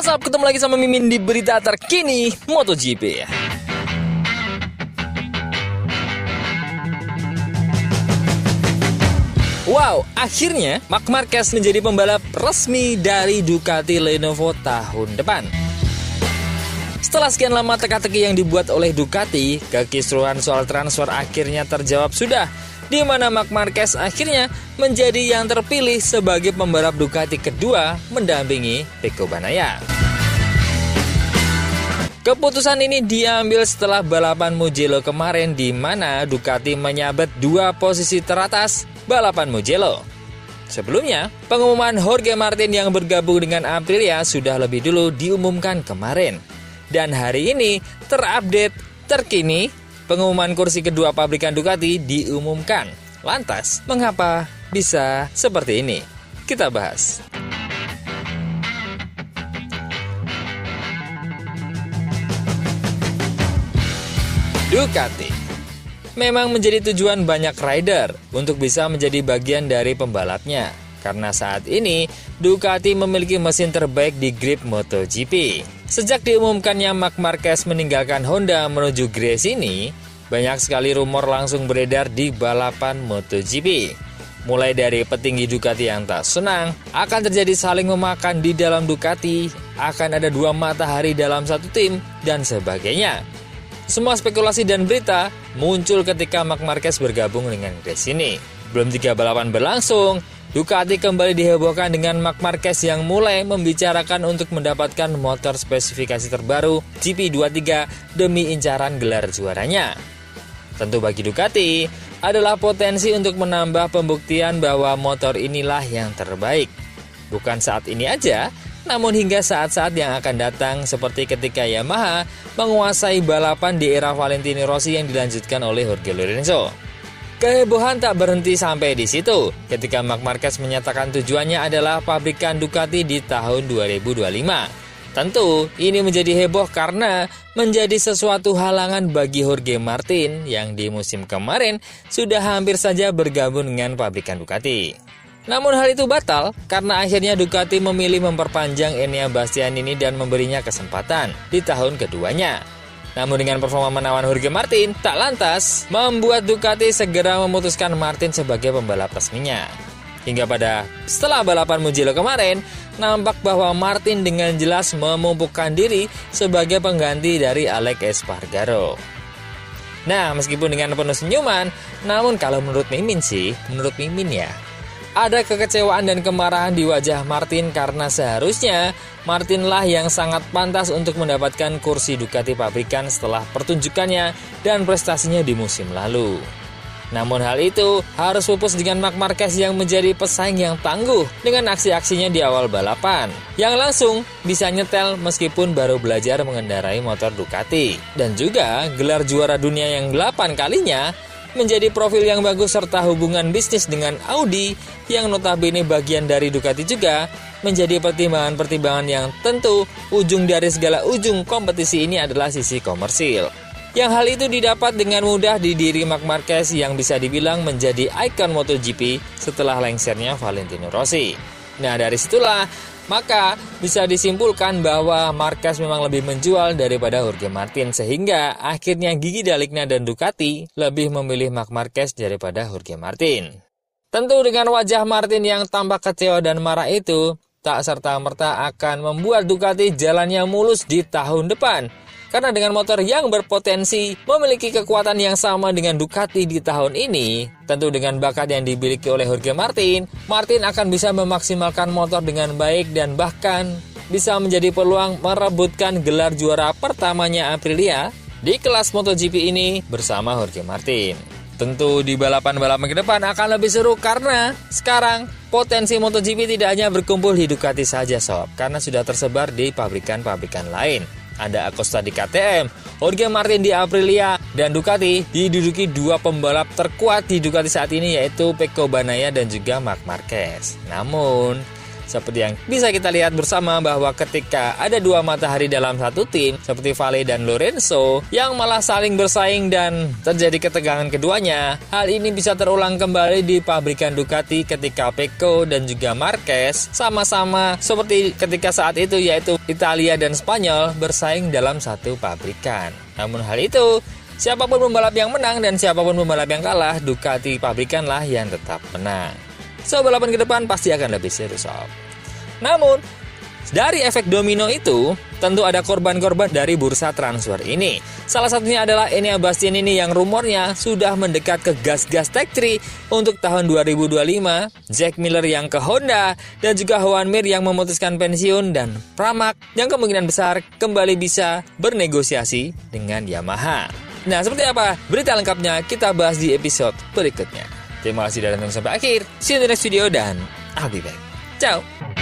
What's up, ketemu lagi sama Mimin di berita terkini MotoGP. Wow, akhirnya Marc Marquez menjadi pembalap resmi dari Ducati Lenovo tahun depan. Setelah sekian lama teka-teki yang dibuat oleh Ducati, kekisruhan soal transfer akhirnya terjawab sudah, di mana Marc Marquez akhirnya menjadi yang terpilih sebagai pembalap Ducati kedua mendampingi Pecco Bagnaia. Keputusan ini diambil setelah balapan Mugello kemarin, di mana Ducati menyabet 2 posisi teratas balapan Mugello. Sebelumnya, pengumuman Jorge Martin yang bergabung dengan Aprilia sudah lebih dulu diumumkan kemarin. Dan hari ini terupdate terkini, pengumuman kursi kedua pabrikan Ducati diumumkan. Lantas, mengapa bisa seperti ini? Kita bahas. Ducati memang menjadi tujuan banyak rider untuk bisa menjadi bagian dari pembalapnya. Karena saat ini, Ducati memiliki mesin terbaik di grip MotoGP. Sejak diumumkannya Marc Marquez meninggalkan Honda menuju Grace ini, banyak sekali rumor langsung beredar di balapan MotoGP. Mulai dari petinggi Ducati yang tak senang, akan terjadi saling memakan di dalam Ducati, akan ada 2 matahari dalam satu tim, dan sebagainya. Semua spekulasi dan berita muncul ketika Marc Marquez bergabung dengan Grace ini. Belum 3 balapan berlangsung, Ducati kembali dihebohkan dengan Marc Marquez yang mulai membicarakan untuk mendapatkan motor spesifikasi terbaru GP23 demi incaran gelar juaranya. Tentu bagi Ducati adalah potensi untuk menambah pembuktian bahwa motor inilah yang terbaik. Bukan saat ini aja, namun hingga saat-saat yang akan datang, seperti ketika Yamaha menguasai balapan di era Valentino Rossi yang dilanjutkan oleh Jorge Lorenzo. Kehebohan tak berhenti sampai di situ ketika Marc Marquez menyatakan tujuannya adalah pabrikan Ducati di tahun 2025. Tentu ini menjadi heboh karena menjadi sesuatu halangan bagi Jorge Martin yang di musim kemarin sudah hampir saja bergabung dengan pabrikan Ducati. Namun hal itu batal karena akhirnya Ducati memilih memperpanjang Enea Bastianini dan memberinya kesempatan di tahun keduanya. Namun dengan performa menawan Jorge Martin, tak lantas membuat Ducati segera memutuskan Martin sebagai pembalap resminya. Hingga pada setelah balapan Mugello kemarin, nampak bahwa Martin dengan jelas memupukkan diri sebagai pengganti dari Alex Espargaro. Nah, meskipun dengan penuh senyuman, namun kalau menurut Mimin ya, ada kekecewaan dan kemarahan di wajah Martin karena seharusnya Martinlah yang sangat pantas untuk mendapatkan kursi Ducati pabrikan setelah pertunjukannya dan prestasinya di musim lalu. Namun hal itu harus pupus dengan Marc Marquez yang menjadi pesaing yang tangguh dengan aksi-aksinya di awal balapan, yang langsung bisa nyetel meskipun baru belajar mengendarai motor Ducati. Dan juga gelar juara dunia yang 8 kalinya, menjadi profil yang bagus serta hubungan bisnis dengan Audi yang notabene bagian dari Ducati juga menjadi pertimbangan-pertimbangan yang tentu ujung dari segala ujung kompetisi ini adalah sisi komersil. Yang hal itu didapat dengan mudah di diri Marc Marquez yang bisa dibilang menjadi ikon MotoGP setelah lengsernya Valentino Rossi. Nah, dari situlah maka bisa disimpulkan bahwa Marquez memang lebih menjual daripada Jorge Martin, sehingga akhirnya Gigi D'Aligna dan Ducati lebih memilih Marc Marquez daripada Jorge Martin. Tentu dengan wajah Martin yang tampak kecewa dan marah itu, tak serta-merta akan membuat Ducati jalannya mulus di tahun depan. Karena dengan motor yang berpotensi memiliki kekuatan yang sama dengan Ducati di tahun ini, tentu dengan bakat yang dimiliki oleh Jorge Martin, Martin akan bisa memaksimalkan motor dengan baik dan bahkan bisa menjadi peluang merebutkan gelar juara pertamanya Aprilia di kelas MotoGP ini bersama Jorge Martin. Tentu di balapan-balapan ke depan akan lebih seru karena sekarang potensi MotoGP tidak hanya berkumpul di Ducati saja sob, karena sudah tersebar di pabrikan-pabrikan lain. Ada Acosta di KTM, Jorge Martin di Aprilia, dan Ducati diduduki 2 pembalap terkuat di Ducati saat ini, yaitu Pecco Bagnaia dan juga Marc Marquez. Namun, Seperti yang bisa kita lihat bersama bahwa ketika ada dua matahari dalam satu tim, seperti Vale dan Lorenzo, yang malah saling bersaing dan terjadi ketegangan keduanya, hal ini bisa terulang kembali di pabrikan Ducati ketika Pecco dan juga Marquez sama-sama seperti ketika saat itu, yaitu Italia dan Spanyol bersaing dalam satu pabrikan. Namun hal itu, siapapun pembalap yang menang dan siapapun pembalap yang kalah, Ducati pabrikanlah yang tetap menang. So, balapan ke depan pasti akan lebih seru, sob. Namun, dari efek domino itu, tentu ada korban-korban dari bursa transfer ini. Salah satunya adalah Enea Bastianini yang rumornya sudah mendekat ke gas-gas Tech 3 untuk tahun 2025, Jack Miller yang ke Honda, dan juga Joan Mir yang memutuskan pensiun, dan Pramac yang kemungkinan besar kembali bisa bernegosiasi dengan Yamaha. Nah, seperti apa? Berita lengkapnya kita bahas di episode berikutnya. Terima kasih sudah nonton sampai akhir. See you in the next video dan I'll be back. Ciao!